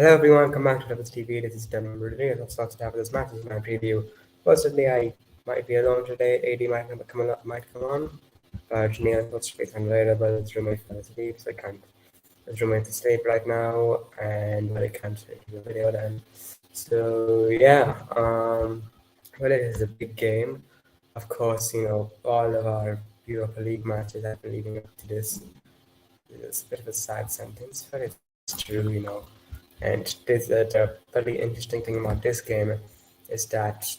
Hello everyone, welcome back to Levels TV. This is Dan today. Let's start with this match. This is my preview. Personally, I might be alone today. AD might come on, but Neil is supposed to be unavailable. His roommate fell asleep, so I can't. His roommate's asleep right now, and well, I can't do the video then. So yeah, well, it is a big game. Of course, all of our Europa League matches have been leading up to this. It's a bit of a sad sentence, but it's true. And the very interesting thing about this game is that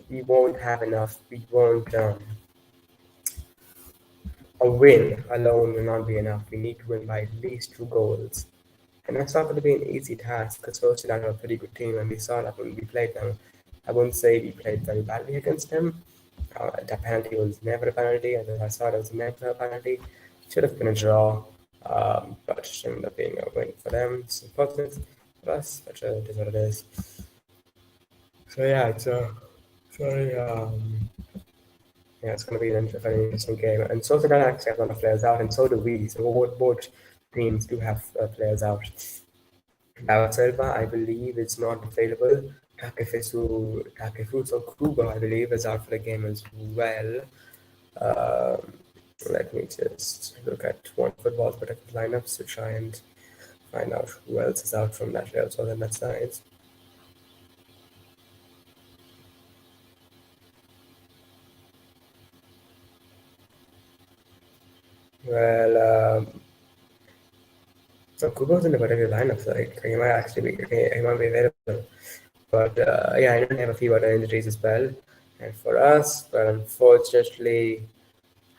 we won't have enough. We won't. A win alone will not be enough. We need to win by at least 2 goals. And that's not going to be an easy task because Sociedad are a pretty good team, and we saw that when we played them. I wouldn't say we played very badly against them. That penalty was never a penalty. I saw it was never a penalty. Should have been a draw, but it ended up being a win for them. It's unfortunate for us, but it is what it is. So yeah, it's sorry. Yeah, it's going to be a very interesting game. And Sociedad actually have a lot of players out, and so do we. So both teams do have players out. David Silva, I believe, is not available. Takefuso Kubo, I believe, is out for the game as well. Let me just look at one football protected lineups to try and find out who else is out from that Real Sociedad side. Well, so Kubo's in the particular lineup, so he might actually he might be available. But yeah, I know they have a few other injuries as well. And for us, well, unfortunately,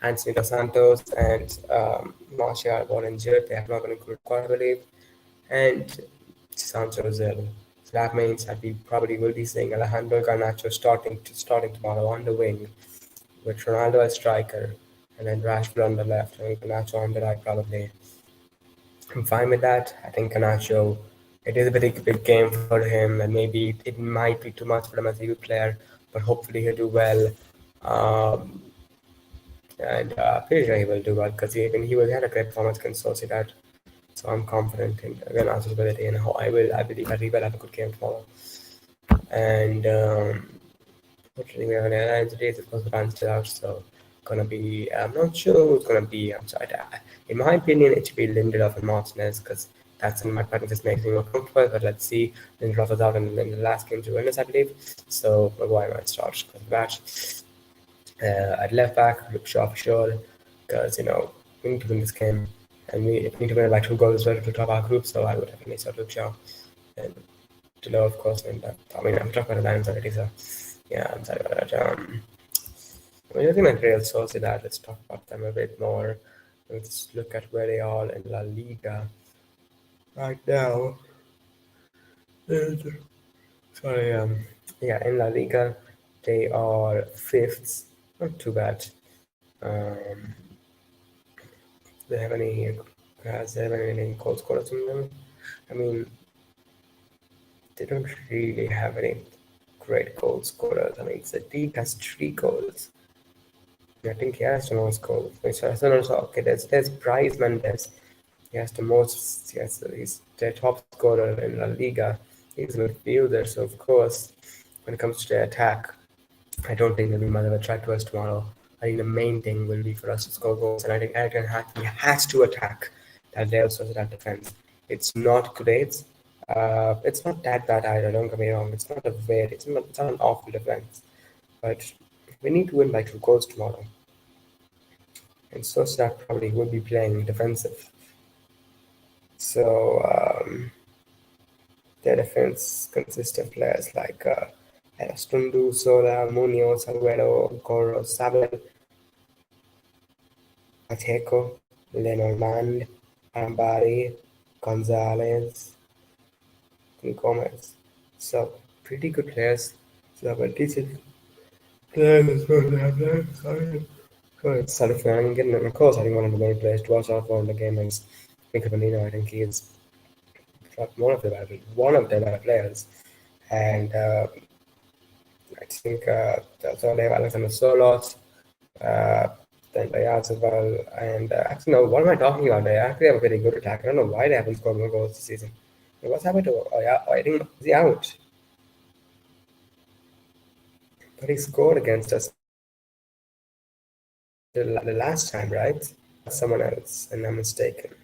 Anthony Dos Santos and Martial are both injured. They have not been included, I believe. And Sancho is ill. So that means that we probably will be seeing Alejandro Garnacho starting tomorrow on the wing, with Ronaldo as striker, and then Rashford on the left, and Garnacho on the right, probably. I'm fine with that. I think Garnacho, it is a very big game for him, and maybe it might be too much for him as a youth player, but hopefully he'll do well. And pretty sure he will do well because he had a great performance against Sociedad. So I'm confident in Garnacho's ability, and I believe that he will have a good game tomorrow. And fortunately, we have an airline today. Of course, the band's still out, so gonna be. I'm not sure who's gonna be. I'm sorry. In my opinion, it should be Lindelof and Martinez because that's in my pattern just makes me more comfortable. But let's see. Lindelof was out in the last game to win us, I believe. So Maguire might start because of that. At left back, Luke Shaw for sure, because we need to win this game, and we need to win by 2 goals to top our group. So I would definitely start Luke Shaw, and Delo, of course. And I'm talking about the lines already, so yeah, I'm sorry about that. When looking at Real Sociedad, let's talk about them a bit more. Let's look at where they are in La Liga right now. Sorry, in La Liga, they are fifth. Not too bad. They have any goal scorers in them? I mean, they don't really have any great goal scorers. I mean, Sadiq has 3 goals. I think he has the most goals. Okay, there's Bryce Mendes. He has the most. He's the top scorer in La Liga. He's a midfielder, so of course, when it comes to the attack, I don't think they'll be much of a threat to us tomorrow. I think the main thing will be for us to score goals, and I think Eric Ten has to attack that Real Sociedad defense. It's not great. It's not that bad either. Don't get me wrong. It's not an awful defense, but we need to win by 2 goals tomorrow. And Sociedad probably will be playing defensive. So their defense consists of players like Erastundu, Sola, Munoz, Aguero, Goro, Sabel, Pacheco, Lenormand, Ambari, Gonzalez, and Gomez. So pretty good players. So but decent players as well. Sorry. It's satisfying getting it. Of course, I think one of the main players to watch out for in the game is Mikel Merino. I think he is one of the better players, and I think also they have Alexander Solos, then Diaz as well. And actually, no, what am I talking about? They actually have a very good attack. I don't know why they haven't scored more goals this season. What's happened to? Oh yeah, I think is he out? But he scored against us the last time, right? Someone else, and I'm mistaken.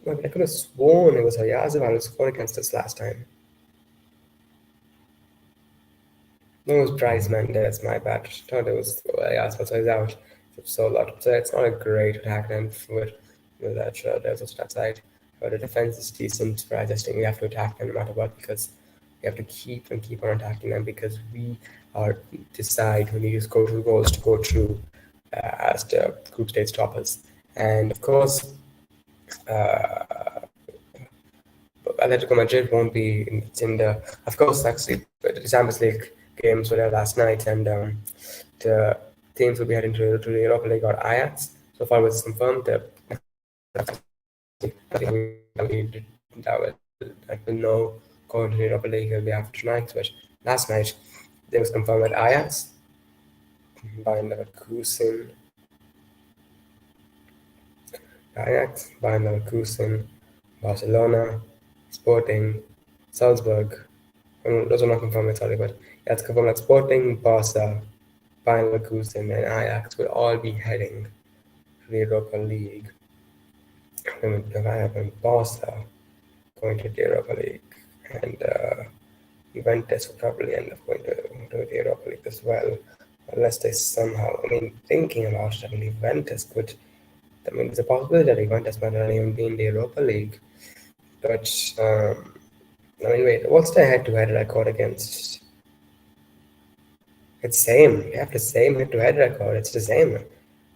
Well, I could have sworn it was Oyarzabal who scored against us last time. No, it was Bryce Mendes, my bad. I thought it was Oyarzabal, so he's out. So a lot. So it's not a great attack then for that there's also that side. But the defense is decent, but I just think we have to attack them no matter what because we have to keep on attacking them because we are decide when you score two goals to go through as the group stage toppers. And of course, Atletico Madrid won't be in the. Of course, actually, the Champions League games were there last night, and the teams will be heading to the Europa League or Ajax. So far, it's confirmed that I think that will know going to the Europa League will be after tonight. But last night, it was confirmed that Ajax, Bayern Leverkusen, Bayern Leverkusen, Barcelona, Sporting, Salzburg. Those are not confirmed, sorry, but yeah, it's confirmed that Sporting, Barca, Bayern Leverkusen, and Ajax will all be heading to the Europa League. And Barca going to the Europa League, and Juventus will probably end up going to the Europa League as well, unless they somehow. I mean, thinking about it, I mean, Juventus could. I mean, there's a possibility that Juventus might not even be in the Europa League, but I mean, wait, what's the head-to-head record against? It's same. We have the same head-to-head record. It's the same.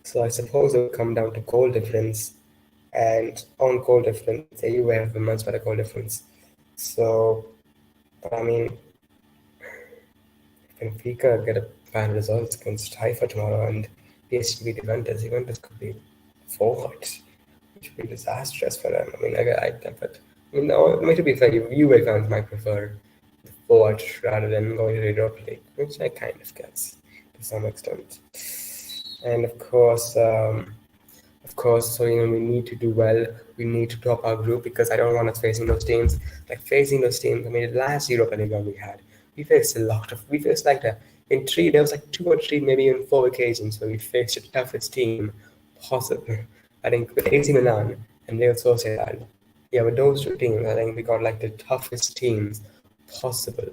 So I suppose it will come down to goal difference, and on goal difference, you have a much better goal difference. So, I mean, Benfica get a bad result against Haifa tomorrow, and PSG beat Juventus. Juventus could be fourth, which would be disastrous for them. I mean, but I mean, no, to be fair, Juve fans might prefer the fourth rather than going to the Europa League, which I kind of guess to some extent. And of course, so we need to do well. We need to top our group because I don't want us facing those teams. Like facing those teams, I mean, the last Europa League we had, we faced a lot of. We faced like in three. There was like two or three, maybe even four occasions where we faced the toughest team possible. I think with AC Milan and Real Sociedad. Yeah, with those two teams, I think we got like the toughest teams possible.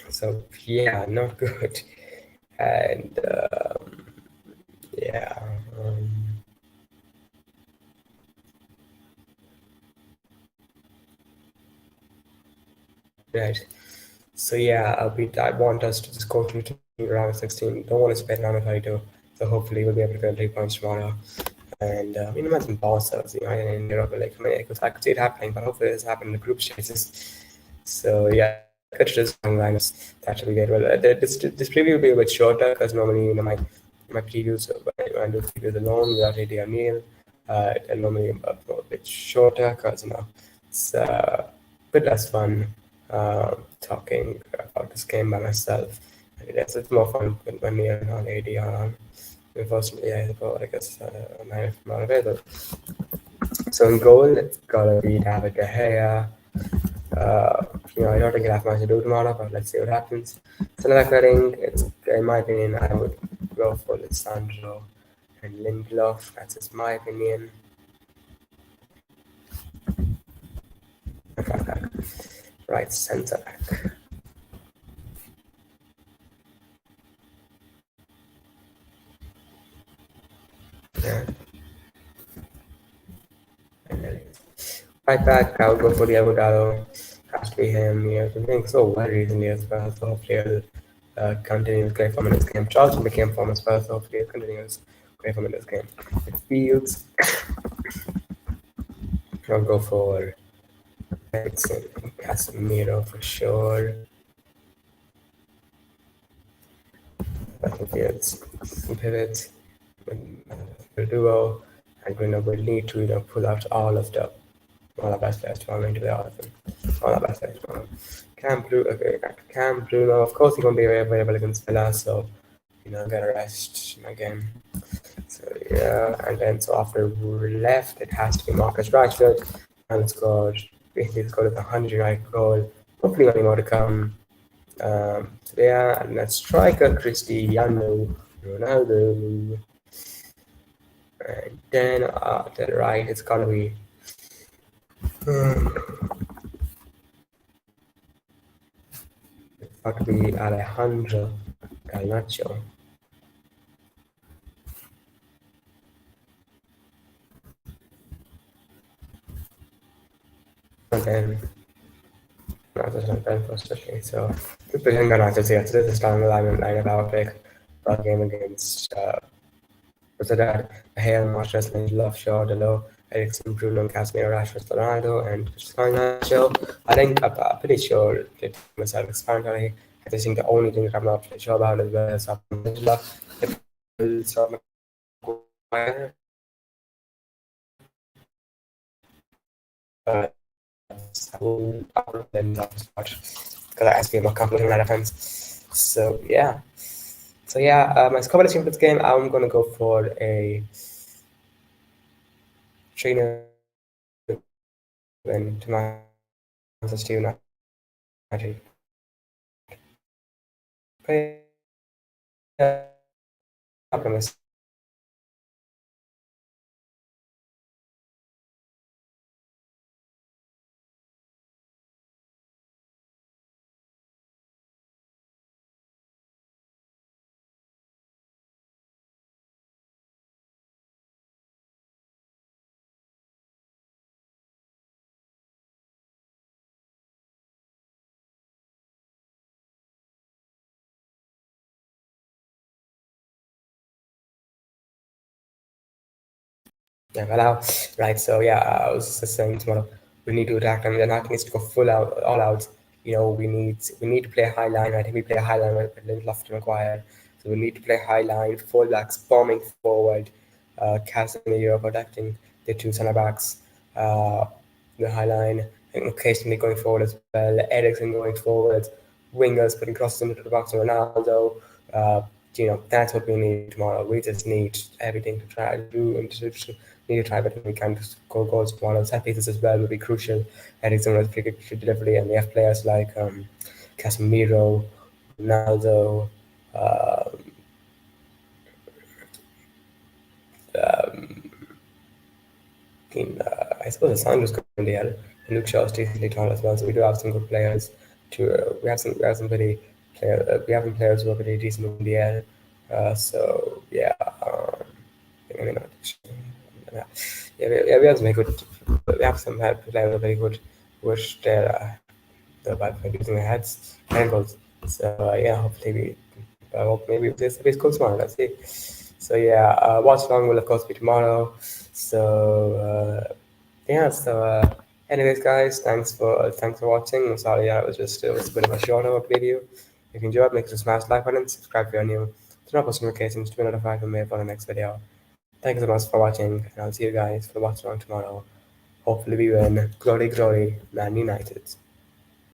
So yeah, not good. And yeah. Right. So yeah, I want us to just go through to round of 16. Don't want to spend round of 32. So hopefully we'll be able to get 3 points tomorrow. And I mean, imagine Barca, in Europe. Like, I mean, I could see it happening, but hopefully it's happening in the group stages. So yeah, could just lineups. That should be good. Well, this preview will be a bit shorter because normally my previews when I do previews alone without AD O'Neill, and normally a bit shorter because it's a bit less fun talking about this game by myself. It's more fun when me and AD are on. Unfortunately, I guess I'm not available. So in goal, it's gotta be David De Gea. I don't think he'll have much to do tomorrow, but let's see what happens. So left wing, it's in my opinion, I would go for Lisandro and Lindelof. That's just my opinion. Right centre back. Yeah. Right back, I would go for Diego Dallo. Has to be him. He has been playing so well recently as well. So hopefully he'll continue his great form in this game. Charlton became form as well, so hopefully he'll continue his great form in this game. It feels I'll go for Benson and Casemiro for sure. Battlefields, pivots, the duo, and we'll need to pull out all our best players tomorrow, into the all of them. All our best players tomorrow. Cam Bruno, of course, he won't be available against Villa, so get a rest again. So yeah, and then so after we left, it has to be Marcus Rashford, and scored basically scored a 100 United goal. Hopefully, many more to come. So yeah, and that striker Cristiano Ronaldo. And then to the right, it's gonna be it's gonna be Alejandro Garnacho. And then not just on time first, okay. So we put in Garnacho here. So this is starting lineup our pick for our game against Sociedad. Hale, Martinez, Love, Shaw, Delo, Ericsson, Bruno, Casemiro, Rashford, Ronaldo, and Garnacho. I think I'm pretty sure that myself explanatory. I think the only thing that I'm not sure about is whether it's up if it's up Maguire. Uh, I will then not watch because I asked me about complete amount of times. So yeah. So yeah, my score for this game, I'm gonna go for a trainer win to Manchester United. Play optimist. Yeah, allow. Right. So yeah, I was just saying tomorrow we need to attack them. The attack needs to go full out, all out. We need to play a high line. I think we play a high line with Lindelof to Maguire. So we need to play high line, full backs bombing forward, Casemiro protecting the two centre backs, uh, the high line, and occasionally going forward as well. Eriksen going forward, wingers putting crosses into the box, and Ronaldo. Uh, that's what we need tomorrow. We just need everything to try to do and to need to try everything we can to score goals tomorrow. Set pieces as well will be crucial. Eriksen was pretty good delivery, and we have players like Casemiro, Ronaldo, uh, I suppose the sound was good in the end. And Luke Shaw is decently tall as well, so we do have some good players. We have some pretty we have some players who are pretty decent in the air. So yeah, I mean, yeah, we have some very good. We have some players who are very good, which by using their heads angles. So yeah, hopefully I hope maybe this is cool tomorrow. Let's see. So yeah, watch along will of course be tomorrow. So yeah. So anyways, guys, thanks for watching. I'm sorry, yeah, it was a bit of a shorter preview. If you enjoyed, make sure to smash the like button, subscribe if you're new, turn on post notifications to be notified when we upload the next video. Thank you so much for watching, and I'll see you guys for watch along tomorrow. Hopefully we win. Glory, glory, Man United.